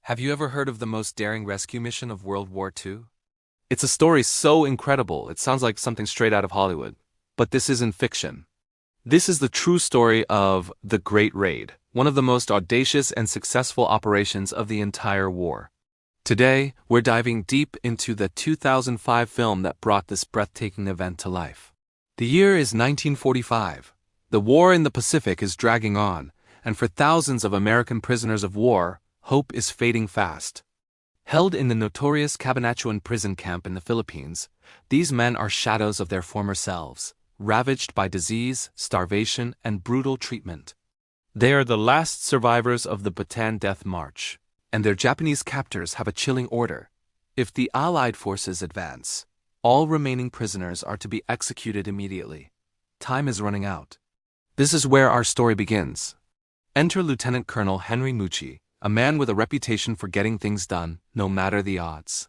Have you ever heard of the most daring rescue mission of World War II? It's a story so incredible it sounds like something straight out of Hollywood. But this isn't fiction. This is the true story of the Great Raid, one of the most audacious and successful operations of the entire war. Today, we're diving deep into the 2005 film that brought this breathtaking event to life. The year is 1945. The war in the Pacific is dragging on, and for thousands of American prisoners of war, hope is fading fast. Held in the notorious Cabanatuan prison camp in the Philippines, these men are shadows of their former selves, ravaged by disease, starvation, and brutal treatment. They are the last survivors of the Bataan Death March, and their Japanese captors have a chilling order. If the Allied forces advance, all remaining prisoners are to be executed immediately. Time is running out. This is where our story begins. Enter Lieutenant Colonel Henry Mucci, a man with a reputation for getting things done, no matter the odds.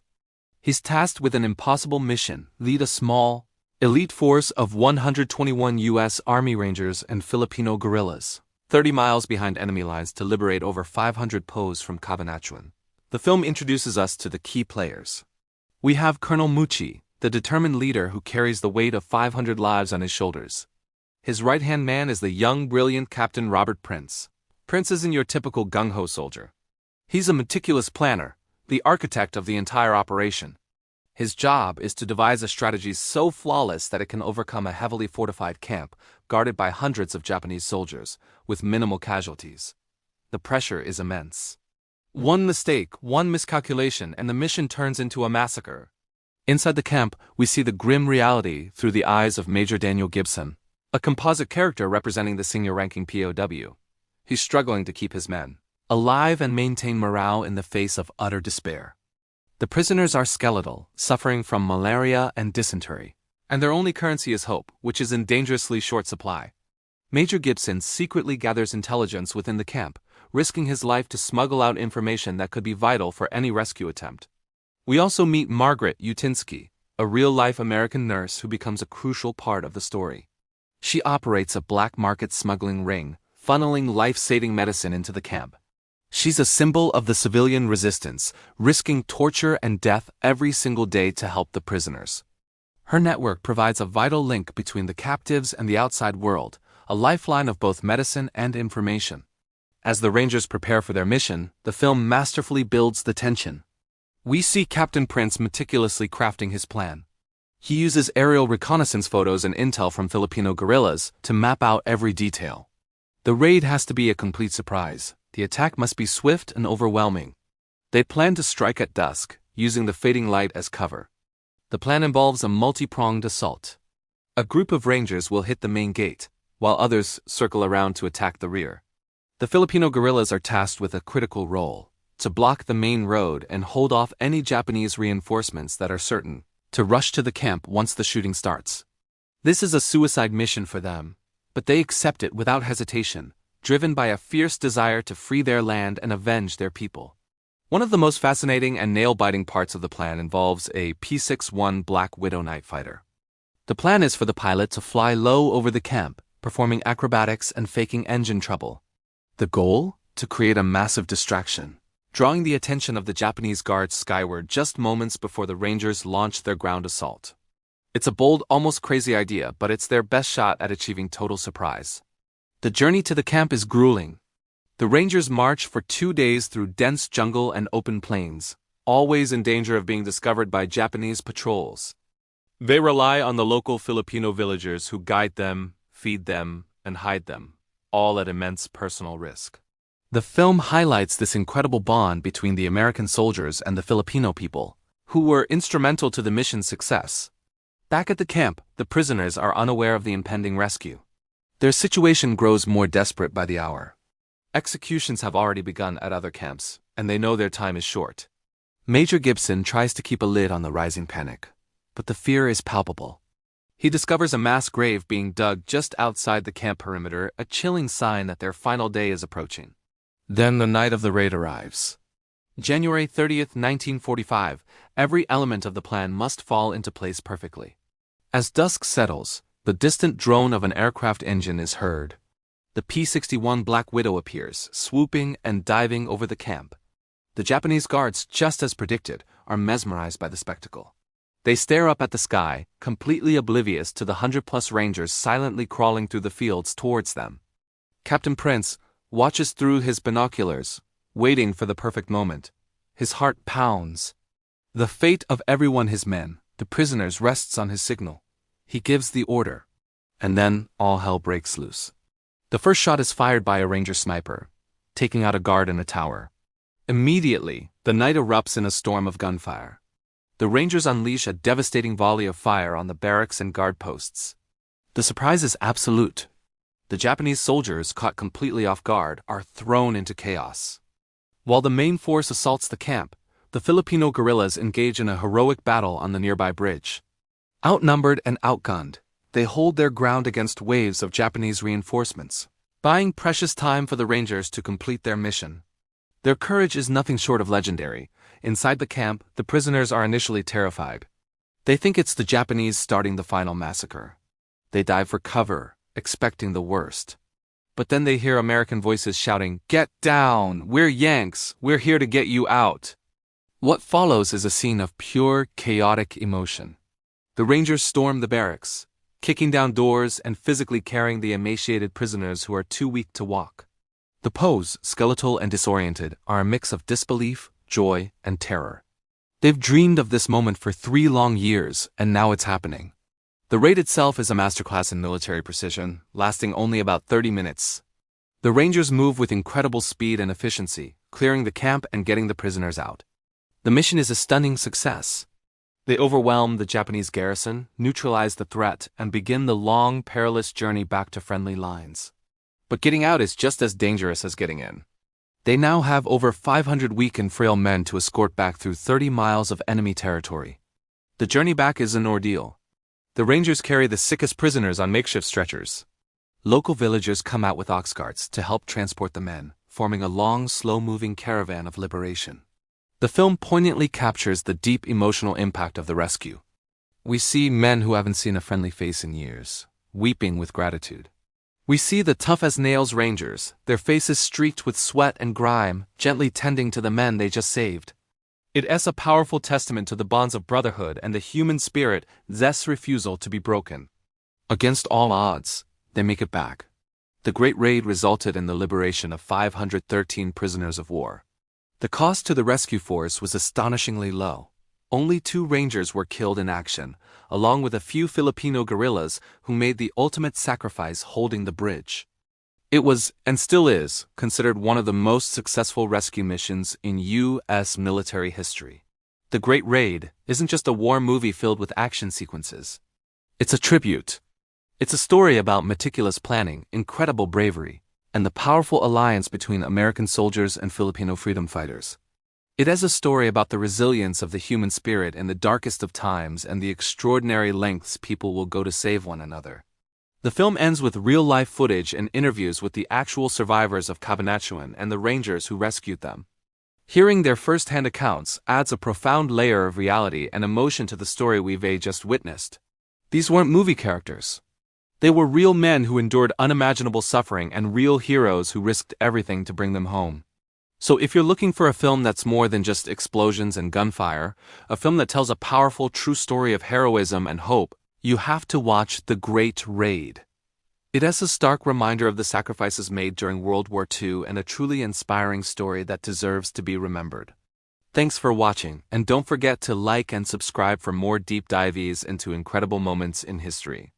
He's tasked with an impossible mission: lead a small, elite force of 121 U.S. Army Rangers and Filipino guerrillas, 30 miles behind enemy lines to liberate over 500 POWs from Cabanatuan. The film introduces us to the key players. We have Colonel Mucci, the determined leader who carries the weight of 500 lives on his shoulders. His right-hand man is the young, brilliant Captain Robert Prince. Prince isn't your typical gung-ho soldier. He's a meticulous planner, the architect of the entire operation. His job is to devise a strategy so flawless that it can overcome a heavily fortified camp, guarded by hundreds of Japanese soldiers, with minimal casualties. The pressure is immense. One mistake, one miscalculation, and the mission turns into a massacre. Inside the camp, we see the grim reality through the eyes of Major Daniel Gibson, a composite character representing the senior-ranking POW. He's struggling to keep his men alive and maintain morale in the face of utter despair. The prisoners are skeletal, suffering from malaria and dysentery, and their only currency is hope, which is in dangerously short supply. Major Gibson secretly gathers intelligence within the camp, risking his life to smuggle out information that could be vital for any rescue attempt. We also meet Margaret Utinsky, a real-life American nurse who becomes a crucial part of the story. She operates a black market smuggling ring, funneling life-saving medicine into the camp. She's a symbol of the civilian resistance, risking torture and death every single day to help the prisoners. Her network provides a vital link between the captives and the outside world, a lifeline of both medicine and information. As the Rangers prepare for their mission, the film masterfully builds the tension. We see Captain Prince meticulously crafting his plan. He uses aerial reconnaissance photos and intel from Filipino guerrillas to map out every detail. The raid has to be a complete surprise. The attack must be swift and overwhelming. They plan to strike at dusk, using the fading light as cover. The plan involves a multi-pronged assault. A group of Rangers will hit the main gate, while others circle around to attack the rear. The Filipino guerrillas are tasked with a critical role: to block the main road and hold off any Japanese reinforcements that are certain to rush to the camp once the shooting starts. This is a suicide mission for them, but they accept it without hesitation, driven by a fierce desire to free their land and avenge their people. One of the most fascinating and nail-biting parts of the plan involves a P-61 Black Widow night fighter. The plan is for the pilot to fly low over the camp, performing acrobatics and faking engine trouble. The goal? To create a massive distraction, drawing the attention of the Japanese guards skyward just moments before the Rangers launch their ground assault. It's a bold, almost crazy idea, but it's their best shot at achieving total surprise. The journey to the camp is grueling. The Rangers march for 2 days through dense jungle and open plains, always in danger of being discovered by Japanese patrols. They rely on the local Filipino villagers who guide them, feed them, and hide them, all at immense personal risk. The film highlights this incredible bond between the American soldiers and the Filipino people, who were instrumental to the mission's success. Back at the camp, the prisoners are unaware of the impending rescue. Their situation grows more desperate by the hour. Executions have already begun at other camps, and they know their time is short. Major Gibson tries to keep a lid on the rising panic, but the fear is palpable. He discovers a mass grave being dug just outside the camp perimeter, a chilling sign that their final day is approaching. Then the night of the raid arrives. January 30th, 1945, every element of the plan must fall into place perfectly. As dusk settles, the distant drone of an aircraft engine is heard. The P-61 Black Widow appears, swooping and diving over the camp. The Japanese guards, just as predicted, are mesmerized by the spectacle. They stare up at the sky, completely oblivious to the 100+ Rangers silently crawling through the fields towards them. Captain Prince watches through his binoculars, waiting for the perfect moment. His heart pounds. The fate of everyone his men, the prisoners, rests on his signal. He gives the order. And then all hell breaks loose. The first shot is fired by a Ranger sniper, taking out a guard in a tower. Immediately, the night erupts in a storm of gunfire. The Rangers unleash a devastating volley of fire on the barracks and guard posts. The surprise is absolute. The Japanese soldiers, caught completely off guard, are thrown into chaos. While the main force assaults the camp, the Filipino guerrillas engage in a heroic battle on the nearby bridge. Outnumbered and outgunned, they hold their ground against waves of Japanese reinforcements, buying precious time for the Rangers to complete their mission. Their courage is nothing short of legendary. Inside the camp, the prisoners are initially terrified. They think it's the Japanese starting the final massacre. They dive for cover, expecting the worst. But then they hear American voices shouting, "Get down! We're Yanks! We're here to get you out!" What follows is a scene of pure, chaotic emotion. The Rangers storm the barracks, kicking down doors and physically carrying the emaciated prisoners who are too weak to walk. The pose, skeletal and disoriented, are a mix of disbelief, joy, and terror. They've dreamed of this moment for 3 long years, and now it's happening. The raid itself is a masterclass in military precision, lasting only about 30 minutes. The Rangers move with incredible speed and efficiency, clearing the camp and getting the prisoners out. The mission is a stunning success. They overwhelm the Japanese garrison, neutralize the threat, and begin the long, perilous journey back to friendly lines. But getting out is just as dangerous as getting in. They now have over 500 weak and frail men to escort back through 30 miles of enemy territory. The journey back is an ordeal. The Rangers carry the sickest prisoners on makeshift stretchers. Local villagers come out with ox carts to help transport the men, forming a long, slow-moving caravan of liberation. The film poignantly captures the deep emotional impact of the rescue. We see men who haven't seen a friendly face in years, weeping with gratitude. We see the tough-as-nails Rangers, their faces streaked with sweat and grime, gently tending to the men they just saved. It's a powerful testament to the bonds of brotherhood and the human spirit, Zeth's refusal to be broken. Against all odds, they make it back. The Great Raid resulted in the liberation of 513 prisoners of war. The cost to the rescue force was astonishingly low. Only 2 Rangers were killed in action, along with a few Filipino guerrillas who made the ultimate sacrifice holding the bridge. It was, and still is, considered one of the most successful rescue missions in U.S. military history. The Great Raid isn't just a war movie filled with action sequences. It's a tribute. It's a story about meticulous planning, incredible bravery, and the powerful alliance between American soldiers and Filipino freedom fighters. It is a story about the resilience of the human spirit in the darkest of times and the extraordinary lengths people will go to save one another. The film ends with real-life footage and interviews with the actual survivors of Cabanatuan and the Rangers who rescued them. Hearing their first-hand accounts adds a profound layer of reality and emotion to the story we've just witnessed. These weren't movie characters. They were real men who endured unimaginable suffering and real heroes who risked everything to bring them home. So if you're looking for a film that's more than just explosions and gunfire, a film that tells a powerful, true story of heroism and hope, you have to watch The Great Raid. It is a stark reminder of the sacrifices made during World War II and a truly inspiring story that deserves to be remembered. Thanks for watching, and don't forget to like and subscribe for more deep dives into incredible moments in history.